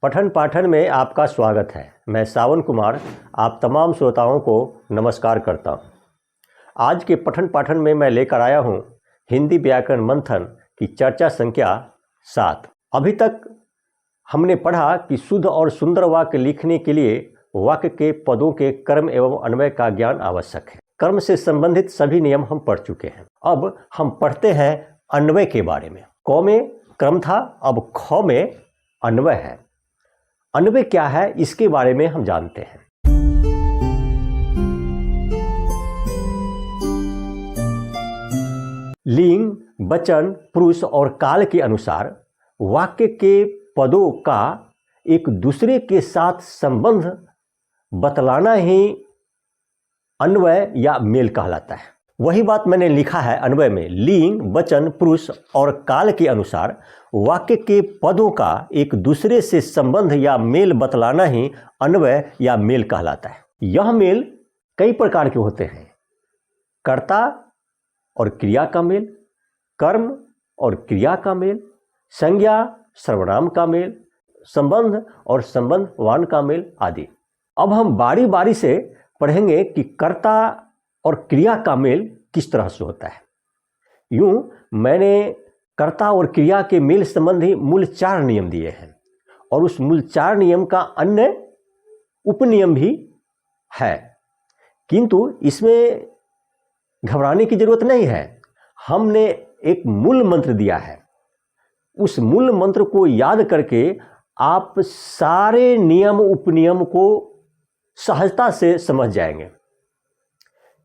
पठन पाठन में आपका स्वागत है। मैं सावन कुमार आप तमाम श्रोताओं को नमस्कार करता हूं। आज के पठन पाठन में मैं लेकर आया हूं हिंदी व्याकरण मंथन की चर्चा संख्या 7। अभी तक हमने पढ़ा कि शुद्ध और सुंदर वाक्य लिखने के लिए वाक्य के पदों के कर्म एवं अन्वय का ज्ञान आवश्यक है। कर्म से संबंधित सभी नियम हम पढ़ चुके हैं। अब हम पढ़ते हैं अन्वय के बारे में। क में क्रम था, अब ख में अन्वय है। अन्वय क्या है इसके बारे में हम जानते हैं। लिंग, वचन, पुरुष और काल के अनुसार वाक्य के पदों का एक दूसरे के साथ संबंध बतलाना ही अन्वय या मेल कहलाता है। वही बात मैंने लिखा है अन्वय में। लिंग, वचन, पुरुष और काल के अनुसार वाक्य के पदों का एक दूसरे से संबंध या मेल बतलाना ही अन्वय या मेल कहलाता है। यह मेल कई प्रकार के होते हैं। कर्ता और क्रिया का मेल, कर्म और क्रिया का मेल, संज्ञा सर्वनाम का मेल, संबंध और संबंधवान का मेल आदि। अब हम बारी बारी से पढ़ेंगे कि कर्ता और क्रिया का मेल किस तरह से होता है। यूं मैंने कर्ता और क्रिया के मेल संबंधी मूल 4 नियम दिए हैं और उस मूल 4 नियम का अन्य उपनियम भी है, किंतु इसमें घबराने की जरूरत नहीं है। हमने एक मूल मंत्र दिया है। उस मूल मंत्र को याद करके आप सारे नियम उपनियम को सहजता से समझ जाएंगे।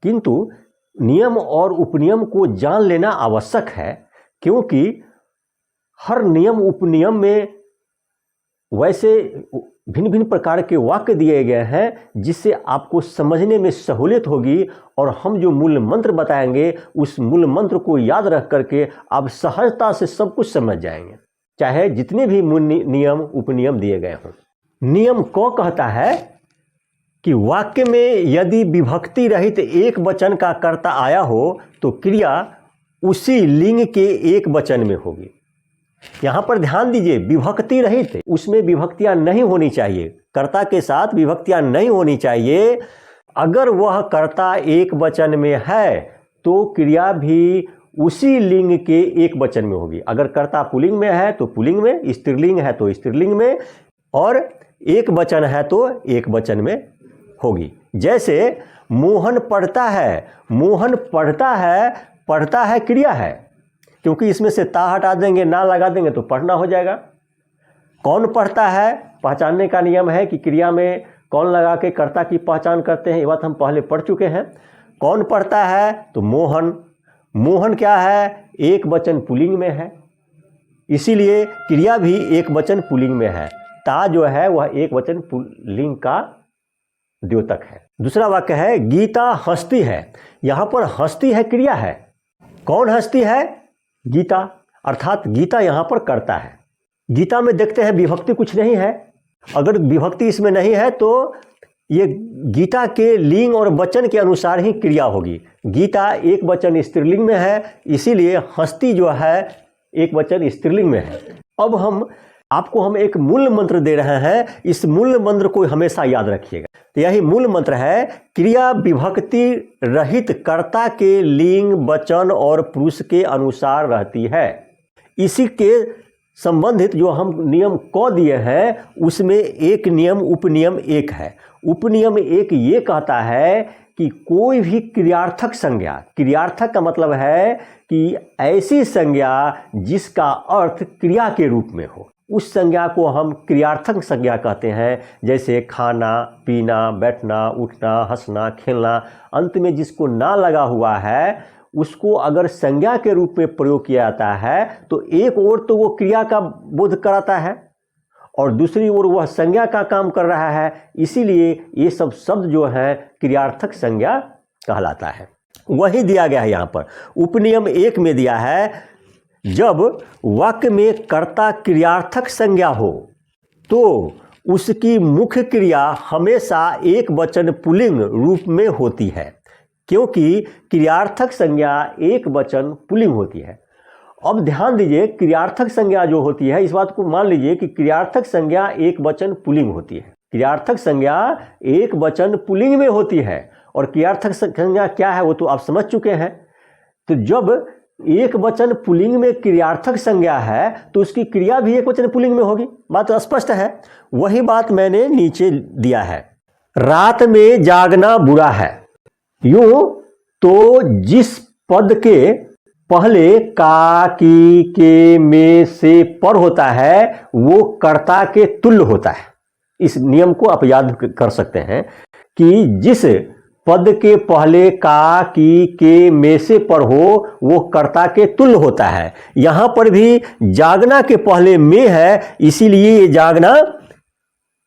किंतु नियम और उपनियम को जान लेना आवश्यक है, क्योंकि हर नियम उपनियम में वैसे भिन्न भिन्न प्रकार के वाक्य दिए गए हैं जिससे आपको समझने में सहूलियत होगी। और हम जो मूल मंत्र बताएंगे उस मूल मंत्र को याद रख करके आप सहजता से सब कुछ समझ जाएंगे, चाहे जितने भी मूल नियम उपनियम दिए गए हों। नियम क कहता है कि वाक्य में यदि विभक्ति रहित एक वचन का कर्ता आया हो तो क्रिया उसी लिंग के एक वचन में होगी। यहाँ पर ध्यान दीजिए, विभक्ति रहित, उसमें विभक्तियां नहीं होनी चाहिए, कर्ता के साथ विभक्तियां नहीं होनी चाहिए। अगर वह कर्ता एक वचन में है तो क्रिया भी उसी लिंग के एक वचन में होगी। अगर कर्ता पुल्लिंग में है तो पुल्लिंग में, स्त्रीलिंग है तो स्त्रीलिंग में, और एक वचन है तो एक वचन में होगी। जैसे मोहन पढ़ता है, मोहन पढ़ता है क्रिया है, क्योंकि इसमें से ता हटा देंगे, ना लगा देंगे तो पढ़ना हो जाएगा। कौन पढ़ता है, पहचानने का नियम है कि क्रिया में कौन लगा के कर्ता की पहचान करते हैं। ये बात हम पहले पढ़ चुके हैं। कौन पढ़ता है तो मोहन, मोहन क्या है, एक वचन पुल्लिंग में है, इसीलिए क्रिया भी एक वचन पुल्लिंग में है। ता जो है वह एक वचन पुल्लिंग का द्योतक है। दूसरा वाक्य है गीता हंसती है। यहाँ पर हंसती है क्रिया है। कौन हंसती है, गीता, अर्थात गीता यहाँ पर कर्ता है। गीता में देखते हैं विभक्ति कुछ नहीं है। अगर विभक्ति इसमें नहीं है तो ये गीता के लिंग और वचन के अनुसार ही क्रिया होगी। गीता एक वचन स्त्रीलिंग में है, इसीलिए हंसती जो है एक वचन स्त्रीलिंग में है। अब हम एक मूल मंत्र दे रहे हैं। इस मूल मंत्र को हमेशा याद रखिएगा। तो यही मूल मंत्र है, क्रिया विभक्ति रहित कर्ता के लिंग, वचन और पुरुष के अनुसार रहती है। इसी के संबंधित जो हम नियम क दिए हैं उसमें एक नियम उपनियम 1 है। उपनियम 1 ये कहता है कि कोई भी क्रियार्थक संज्ञा, क्रियार्थक का मतलब है कि ऐसी संज्ञा जिसका अर्थ क्रिया के रूप में हो, उस संज्ञा को हम क्रियार्थक संज्ञा कहते हैं। जैसे खाना, पीना, बैठना, उठना, हंसना, खेलना, अंत में जिसको ना लगा हुआ है उसको अगर संज्ञा के रूप में प्रयोग किया जाता है तो एक ओर तो वो क्रिया का बोध कराता है और दूसरी ओर वह संज्ञा का काम कर रहा है। इसीलिए ये सब शब्द जो है क्रियार्थक संज्ञा कहलाता है। वही दिया गया है यहाँ पर। उपनियम 1 में दिया है, जब वाक्य में कर्ता क्रियार्थक संज्ञा हो तो उसकी मुख्य क्रिया हमेशा एक वचन पुल्लिंग रूप में होती है, क्योंकि क्रियार्थक संज्ञा एक वचन पुल्लिंग होती है। अब ध्यान दीजिए, क्रियार्थक संज्ञा जो होती है, इस बात को मान लीजिए कि क्रियार्थक संज्ञा एक वचन पुल्लिंग होती है। क्रियार्थक संज्ञा एक वचन पुल्लिंग में होती है, और क्रियार्थक संज्ञा क्या है वो तो आप समझ चुके हैं। तो जब एक वचन पुल्लिंग में क्रियार्थक संज्ञा है तो उसकी क्रिया भी एक वचन पुल्लिंग में होगी, बात तो स्पष्ट है। वही बात मैंने नीचे दिया है, रात में जागना बुरा है। यूं तो जिस पद के पहले का, की, के, में, से पर होता है वो कर्ता के तुल्य होता है। इस नियम को आप याद कर सकते हैं कि जिस पद के पहले का, की, के, में, से पर हो वो कर्ता के तुल्य होता है। यहां पर भी जागना के पहले में है, इसीलिए ये जागना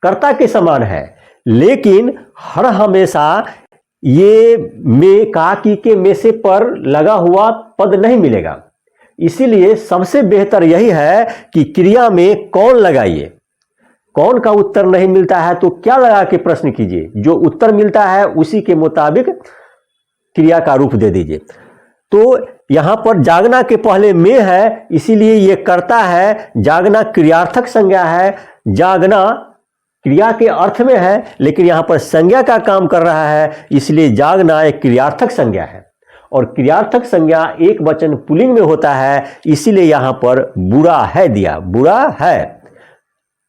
कर्ता के समान है। लेकिन हर हमेशा ये में, का, की, के, में, से पर लगा हुआ पद नहीं मिलेगा। इसीलिए सबसे बेहतर यही है कि क्रिया में कौन लगाइए। कौन का उत्तर नहीं मिलता है तो क्या लगा के प्रश्न कीजिए, जो उत्तर मिलता है उसी के मुताबिक क्रिया का रूप दे दीजिए। तो यहां पर जागना के पहले में है, इसीलिए ये कर्ता है। जागना क्रियार्थक संज्ञा है, जागना क्रिया के अर्थ में है, लेकिन यहां पर संज्ञा का काम कर रहा है, इसलिए जागना एक क्रियार्थक संज्ञा है। और क्रियार्थक संज्ञा एक वचन पुल्लिंग में होता है, इसीलिए यहां पर बुरा है दिया, बुरा है।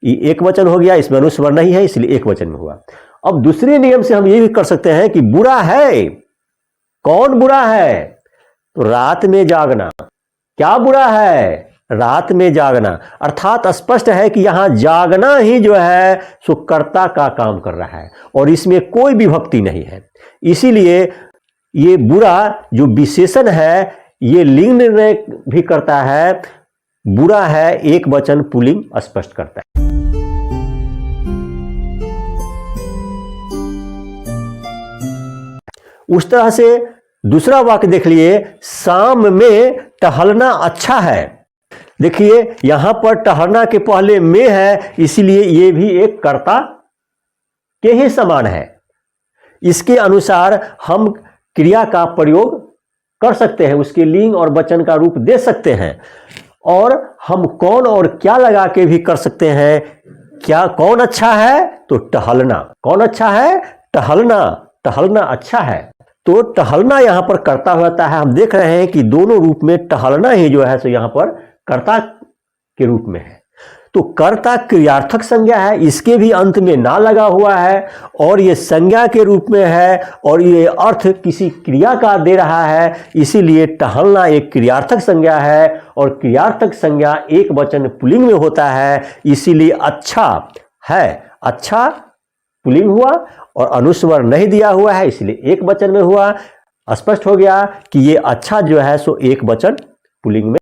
ये एक वचन हो गया, इसमें अनुस्वर नहीं है, इसलिए एक वचन में हुआ। अब दूसरे नियम से हम ये भी कर सकते हैं कि बुरा है, कौन बुरा है? तो रात में जागना। क्या बुरा है? रात में जागना। अर्थात स्पष्ट है कि यहां जागना ही जो है सो कर्ता का काम कर रहा है, और इसमें कोई विभक्ति नहीं है। इसीलिए ये बुरा जो विशेषण है ये लिंग निर्णय भी करता है। बुरा है एक वचन पुल्लिंग स्पष्ट करता है। उस तरह से दूसरा वाक्य देख लिए, शाम में टहलना अच्छा है। देखिए यहां पर टहलना के पहले में है, इसीलिए यह भी एक कर्ता के ही समान है। इसके अनुसार हम क्रिया का प्रयोग कर सकते हैं, उसके लिंग और वचन का रूप दे सकते हैं, और हम कौन और क्या लगा के भी कर सकते हैं। क्या कौन अच्छा है? तो टहलना। कौन अच्छा है? टहलना। टहलना अच्छा है। तो टहलना यहां पर कर्ता होता है। हम देख रहे हैं कि दोनों रूप में टहलना ही जो है सो यहां पर कर्ता के रूप में है। तो कर्ता क्रियार्थक संज्ञा है, इसके भी अंत में ना लगा हुआ है, और ये संज्ञा के रूप में है, और ये अर्थ किसी क्रिया का दे रहा है, इसीलिए टहलना एक क्रियार्थक संज्ञा है, और क्रियार्थक संज्ञा एक वचन पुल्लिंग में होता है, इसीलिए अच्छा है। अच्छा पुल्लिंग हुआ और अनुस्वर नहीं दिया हुआ है, इसलिए एक वचन में हुआ। स्पष्ट हो गया कि ये अच्छा जो है सो एक वचन पुल्लिंग में